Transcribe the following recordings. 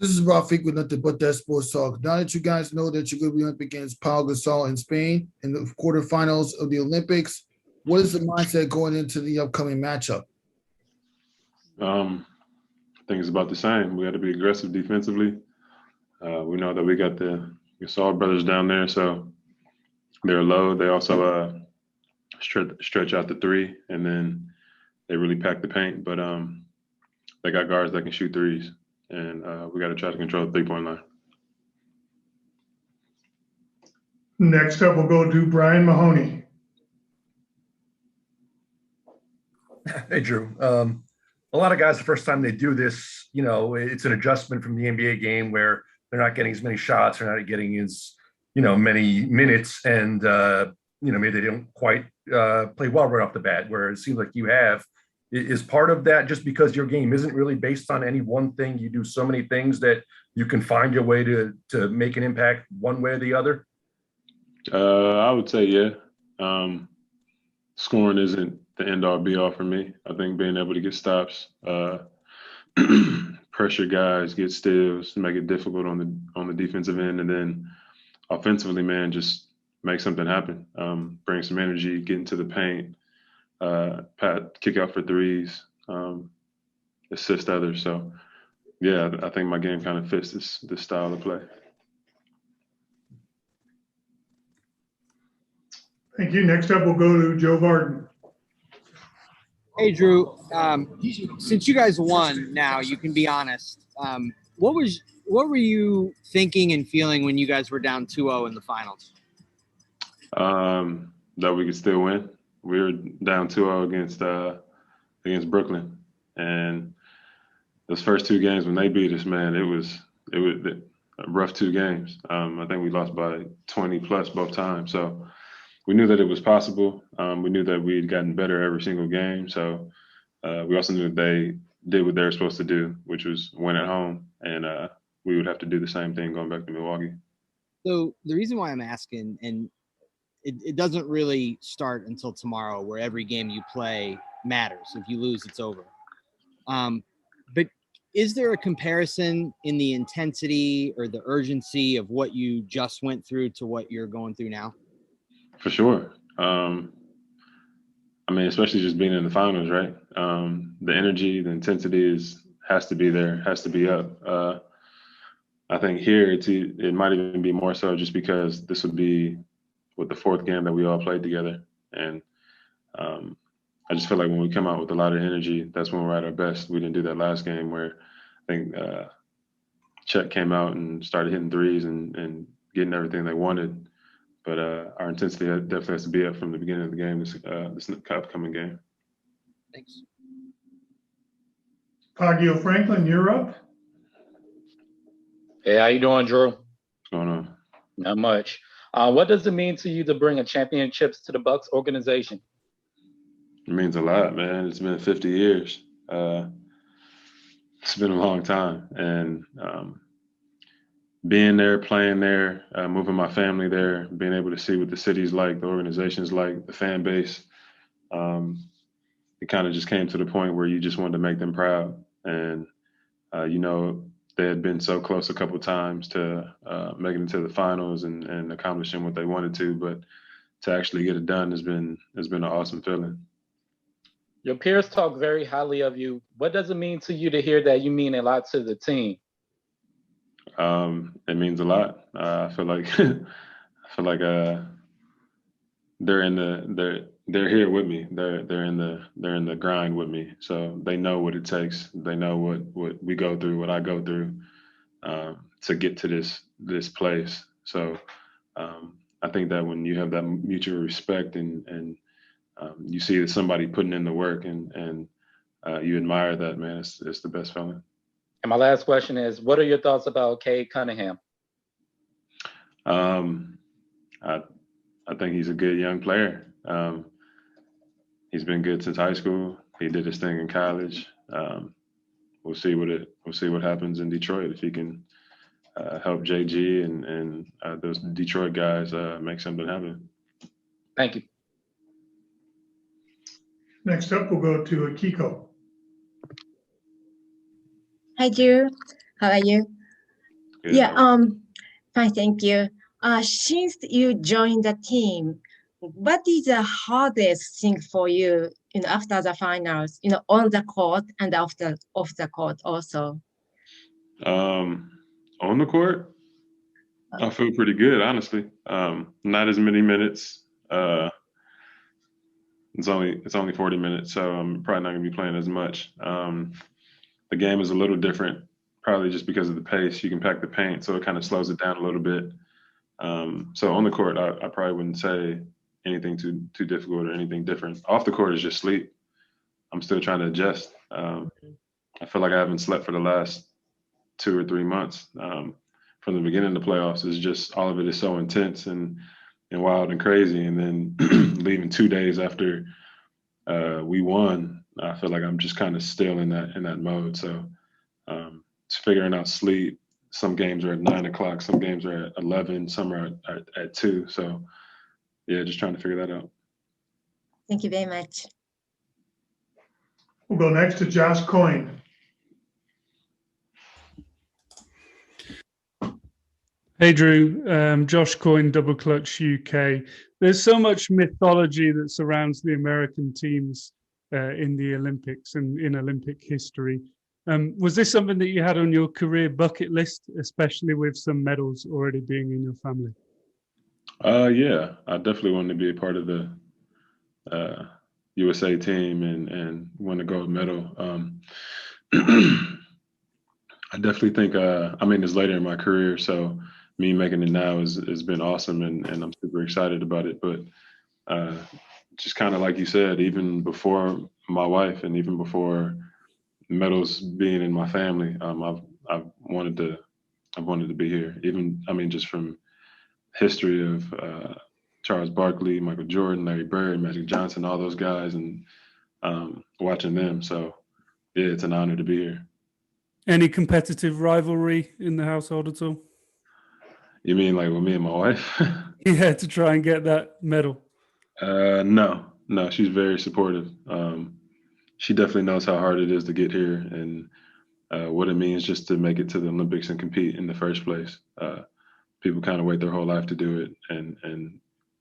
This is Rafik with Nothing But That Sports Talk. Now that you guys know that you're going to be up against Pau Gasol in Spain in the quarterfinals of the Olympics, what is the mindset going into the upcoming matchup? I think it's about the same. We got to be aggressive defensively. We know that we got the Gasol brothers down there, so they're low. They also stretch out the three, and then they really pack the paint. But they got guards that can shoot threes, and we got to try to control the three-point line. Next up, we'll go to Brian Mahoney. Hey, Drew. A lot of guys, the first time they do this, it's an adjustment from the NBA game where they're not getting as many shots, they're not getting as, many minutes, and, maybe they don't quite play well right off the bat, where it seems like you have. Is part of that just because your game isn't really based on any one thing? You do so many things that you can find your way to make an impact one way or the other? I would say, yeah. Scoring isn't the end-all be-all for me. I think being able to get stops, pressure guys, get steals, make it difficult on the defensive end, and then offensively, man, just make something happen. Bring some energy, get into the paint, kick out for threes, assist others. So, yeah, I think my game kind of fits this style of play. Thank you. Next up, we'll go to Joe Barton. Hey, Jrue. Since you guys won now, you can be honest. What were you thinking and feeling when you guys were down 2-0 in the finals? That we could still win. We were down 2-0 against Brooklyn, and those first two games when they beat us, man, it was a rough two games. I think we lost by 20 plus both times. So we knew that it was possible. We knew that we had gotten better every single game. So we also knew that they did what they were supposed to do, which was win at home, and we would have to do the same thing going back to Milwaukee. So the reason why I'm asking, and it doesn't really start until tomorrow, where every game you play matters. If you lose, it's over. But is there a comparison in the intensity or the urgency of what you just went through to what you're going through now? For sure. Especially just being in the finals, right? The energy, the intensity has to be there, has to be up. I think here it might even be more so just because this would be the fourth game that we all played together. And I just feel like when we come out with a lot of energy, that's when we're at our best. We didn't do that last game where I think Chet came out and started hitting threes and getting everything they wanted. But our intensity definitely has to be up from the beginning of the game, this upcoming game. Thanks. Pagio Franklin, you're up. Hey, how you doing, Jrue? What's going on? Not much. What does it mean to you to bring a championships to the Bucks organization? It means a lot, man. It's been 50 years. It's been a long time. And being there, playing there, moving my family there, being able to see what the city's like, the organization's like, the fan base, it kind of just came to the point where you just wanted to make them proud. And, they had been so close a couple of times to making it to the finals and accomplishing what they wanted to, but to actually get it done has been an awesome feeling. Your peers talk very highly of you. What does it mean to you to hear that you mean a lot to the team? It means a lot. I feel like they're here with me. They're in the grind with me. So they know what it takes. They know what we go through, what I go through to get to this place. So I think that when you have that mutual respect and you see that somebody putting in the work and you admire that, man, it's the best feeling. And my last question is, what are your thoughts about Kay Cunningham? I think he's a good young player. He's been good since high school. He did his thing in college. We'll see what happens in Detroit if he can help JG and those Detroit guys make something happen. Thank you. Next up, we'll go to Kiko. Hi, Jrue. How are you? Yeah, fine, thank you. Since you joined the team, what is the hardest thing for you, after the finals, on the court and after off the court also? On the court, I feel pretty good, honestly. Not as many minutes. It's only 40 minutes, so I'm probably not gonna be playing as much. The game is a little different, probably just because of the pace. You can pack the paint, so it kind of slows it down a little bit. So on the court, I probably wouldn't say anything too difficult or anything different. Off the court is just sleep. I'm still trying to adjust. I feel like I haven't slept for the last 2 or 3 months. From the beginning of the playoffs, is just all of it is so intense and wild and crazy. And then leaving 2 days after we won, I feel like I'm just kind of still in that mode. So just figuring out sleep. Some games are at 9 o'clock, some games are at 11, some are at 2. So yeah, just trying to figure that out. Thank you very much. We'll go next to Josh Coyne. Hey Jrue, Josh Coyne, Double Clutch UK. There's so much mythology that surrounds the American teams in the Olympics and in Olympic history. Was this something that you had on your career bucket list, especially with some medals already being in your family? Yeah, I definitely wanted to be a part of the USA team and win a gold medal. I definitely think, it's later in my career, so me making it now has been awesome, and I'm super excited about it. But just kind of like you said, even before my wife and even before medals being in my family, I've wanted to be here. Even, just from history of Charles Barkley, Michael Jordan, Larry Bird, Magic Johnson, all those guys, and watching them. So yeah, it's an honor to be here. Any competitive rivalry in the household at all? You mean like with me and my wife? Yeah, to try and get that medal. No, she's very supportive. She definitely knows how hard it is to get here and what it means just to make it to the Olympics and compete in the first place. People kind of wait their whole life to do it, and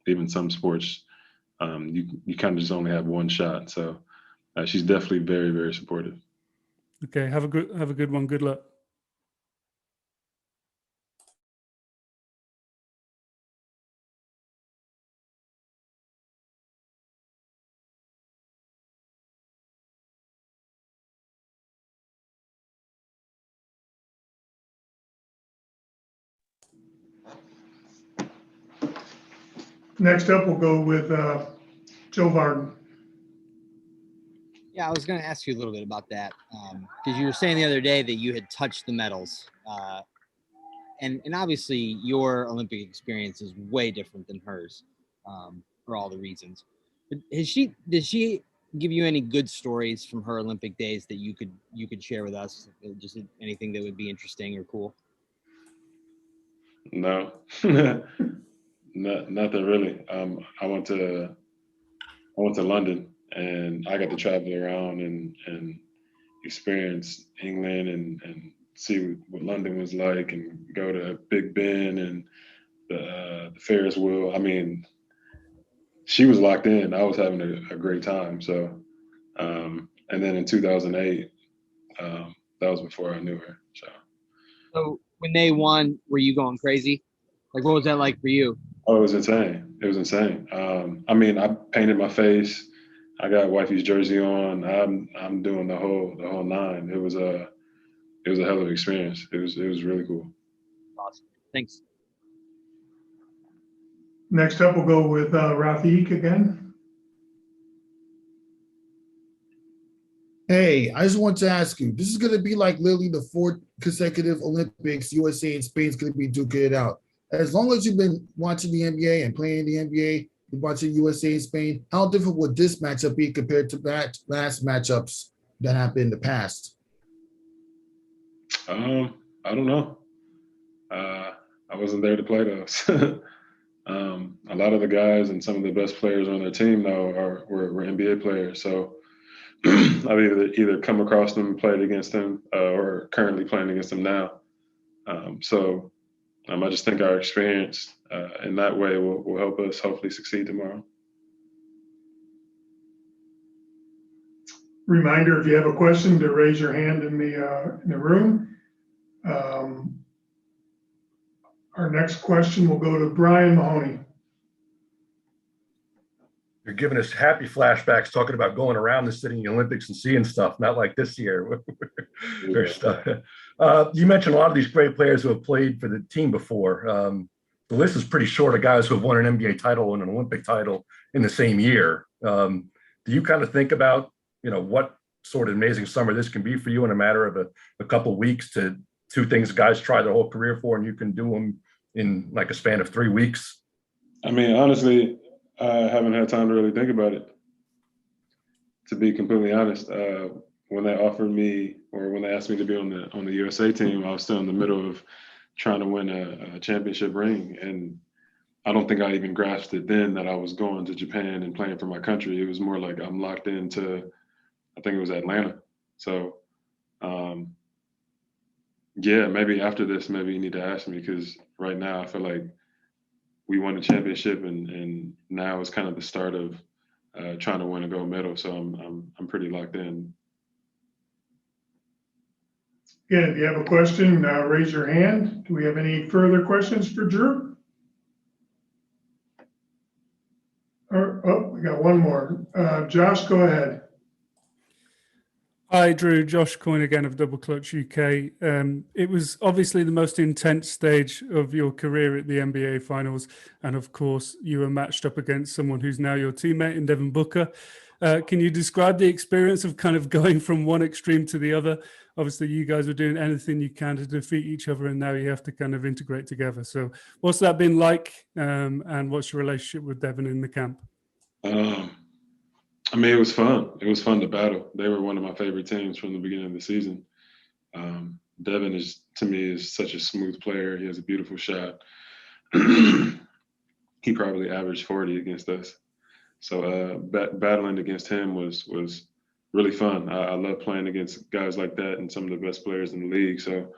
even some sports, you kind of just only have one shot. So she's definitely very, very supportive. Okay, have a good one. Good luck. Next up, we'll go with Joe Barton. Yeah, I was going to ask you a little bit about that because you were saying the other day that you had touched the medals, and obviously your Olympic experience is way different than hers for all the reasons. But did she give you any good stories from her Olympic days that you could share with us? Just anything that would be interesting or cool? No, nothing really. I went to London, and I got to travel around and experience England and see what London was like, and go to Big Ben and the Ferris wheel. She was locked in. I was having a great time. So, and then in 2008, that was before I knew her. So when they won, were you going crazy? Like, what was that like for you? Oh, it was insane. It was insane. I painted my face. I got wifey's jersey on. I'm doing the whole nine. It was a hell of an experience. It was really cool. Awesome. Thanks. Next up, we'll go with Rafiq again. Hey, I just want to ask you, this is going to be like literally the 4th consecutive Olympics USA and Spain's going to be duking it out. As long as you've been watching the NBA and playing the NBA, you're watching USA and Spain, how different would this matchup be compared to last matchups that happened in the past? I don't know. I wasn't there to play those. A lot of the guys and some of the best players on their team though were NBA players. So I've either come across them, played against them, or currently playing against them now. So I just think our experience in that way will help us hopefully succeed tomorrow. Reminder, if you have a question, to raise your hand in the room. Our next question will go to Brian Mahoney. You're giving us happy flashbacks talking about going around the city in the Olympics and seeing stuff, not like this year. There's stuff. You mentioned a lot of these great players who have played for the team before. The list is pretty short of guys who have won an NBA title and an Olympic title in the same year. Do you kind of think about, what sort of amazing summer this can be for you in a matter of a couple of weeks to two things guys try their whole career for, and you can do them in like a span of 3 weeks? I mean, honestly, I haven't had time to really think about it, to be completely honest. When they offered me, or when they asked me to be on the USA team, I was still in the middle of trying to win a championship ring. And I don't think I even grasped it then that I was going to Japan and playing for my country. It was more like I'm locked into, I think it was Atlanta. So, yeah, maybe after this, maybe you need to ask me, because right now I feel like we won the championship, and now it's kind of the start of trying to win a gold medal. So I'm pretty locked in. Again, if you have a question, raise your hand. Do we have any further questions for Jrue? Oh, we got one more. Josh, go ahead. Hi, Jrue. Josh Coyne again of Double Clutch UK. It was obviously the most intense stage of your career at the NBA Finals. And of course, you were matched up against someone who's now your teammate in Devin Booker. Can you describe the experience of kind of going from one extreme to the other? Obviously, you guys were doing anything you can to defeat each other, and now you have to kind of integrate together. So what's that been like? And what's your relationship with Devin in the camp? I mean, it was fun. It was fun to battle. They were one of my favorite teams from the beginning of the season. Devin to me, is such a smooth player. He has a beautiful shot. He probably averaged 40 against us. So battling against him was really fun. I love playing against guys like that and some of the best players in the league. So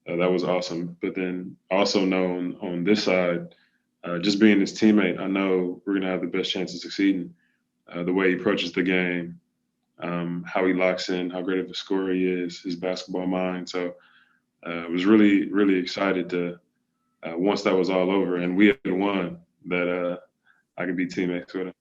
that was awesome. But then also known on this side, just being his teammate, I know we're going to have the best chance of succeeding. The way he approaches the game, how he locks in, how great of a scorer he is, his basketball mind. So I was really, really excited to, once that was all over and we had won, that I could be teammates with him.